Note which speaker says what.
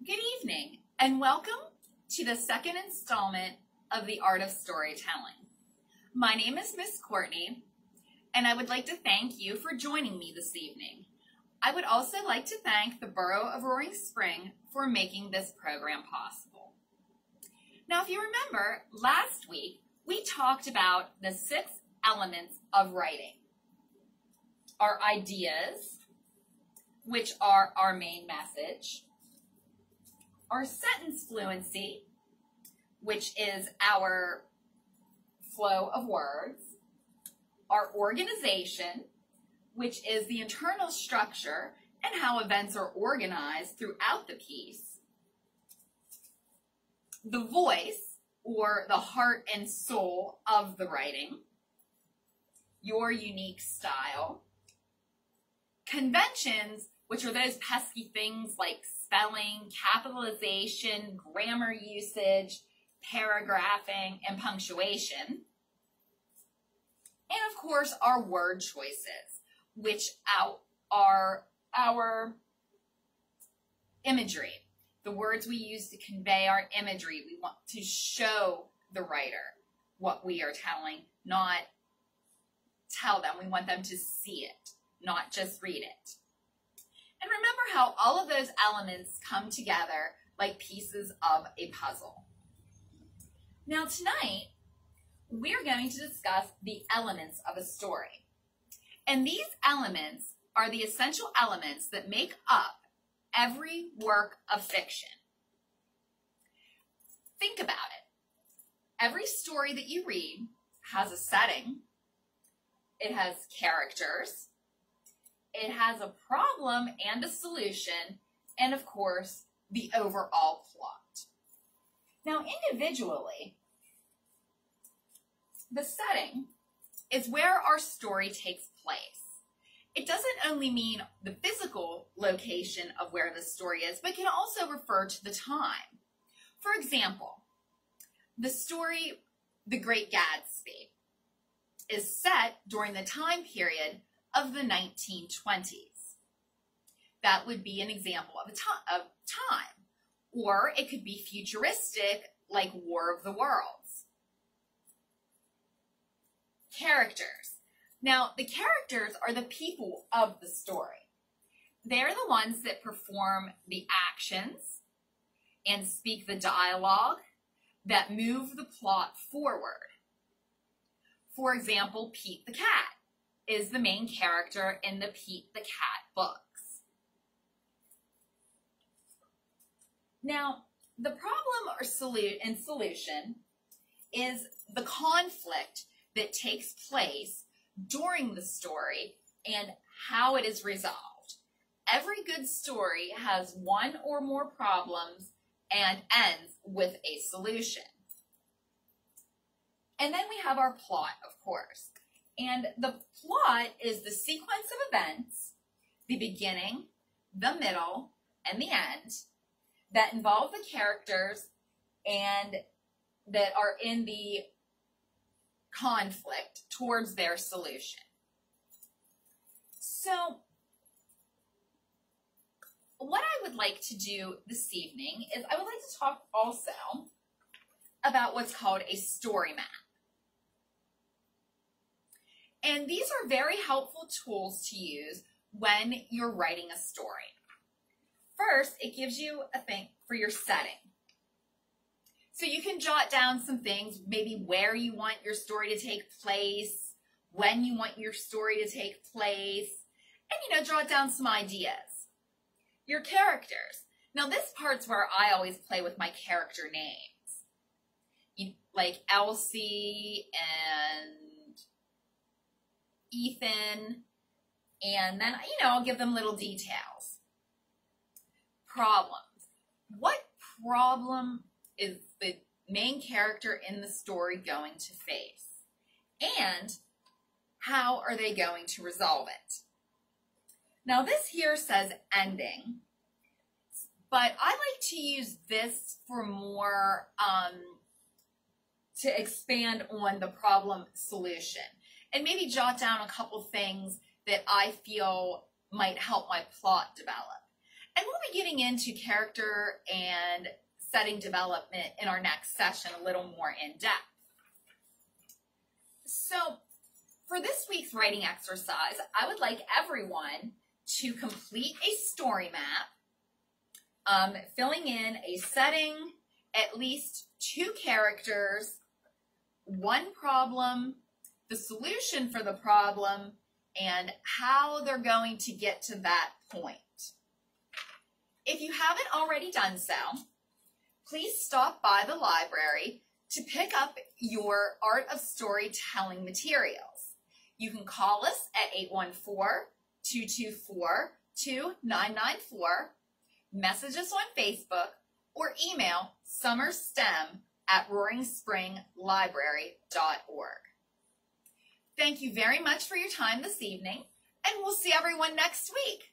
Speaker 1: Good evening, and welcome to the second installment of The Art of Storytelling. My name is Miss Cortney, and I would like to thank you for joining me this evening. I would also like to thank the Borough of Roaring Spring for making this program possible. Now, if you remember, last week we talked about the 6 elements of writing. Our ideas, which are our main message, our sentence fluency, which is our flow of words, our organization, which is the internal structure and how events are organized throughout the piece, the voice, or the heart and soul of the writing, your unique style, conventions, which are those pesky things like spelling, capitalization, grammar usage, paragraphing, and punctuation. And of course, our word choices, which are our imagery. The words we use to convey our imagery. We want to show the writer what we are telling, not tell them. We want them to see it, not just read it. And remember how all of those elements come together like pieces of a puzzle. Now tonight, we're going to discuss the elements of a story. And these elements are the essential elements that make up every work of fiction. Think about it. Every story that you read has a setting, it has characters, it has a problem and a solution, and of course, the overall plot. Now, individually, the setting is where our story takes place. It doesn't only mean the physical location of where the story is, but can also refer to the time. For example, the story, The Great Gatsby, is set during the time period of the 1920s. That would be an example of time. Or it could be futuristic, like War of the Worlds. Characters. Now, the characters are the people of the story. They're the ones that perform the actions and speak the dialogue that move the plot forward. For example, Pete the Cat is the main character in the Pete the Cat books. Now, the problem or solution is the conflict that takes place during the story and how it is resolved. Every good story has one or more problems and ends with a solution. And then we have our plot, of course. And the plot is the sequence of events, the beginning, the middle, and the end, that involve the characters and that are in the conflict towards their solution. So, what I would like to do this evening is I would like to talk also about what's called a story map. And these are very helpful tools to use when you're writing a story. First, it gives you a thing for your setting. So you can jot down some things, maybe where you want your story to take place, when you want your story to take place, and, jot down some ideas. Your characters. Now, this part's where I always play with my character names. Like Elsie and Ethan, and then, I'll give them little details. Problems. What problem is the main character in the story going to face? And how are they going to resolve it? Now, this here says ending, but I like to use this for more, to expand on the problem solution. And maybe jot down a couple things that I feel might help my plot develop. And we'll be getting into character and setting development in our next session a little more in depth. So for this week's writing exercise, I would like everyone to complete a story map, filling in a setting, at least 2 characters, 1 problem, the solution for the problem, and how they're going to get to that point. If you haven't already done so, please stop by the library to pick up your Art of Storytelling materials. You can call us at 814-224-2994, message us on Facebook, or email summerstem@roaringspringlibrary.org. Thank you very much for your time this evening, and we'll see everyone next week.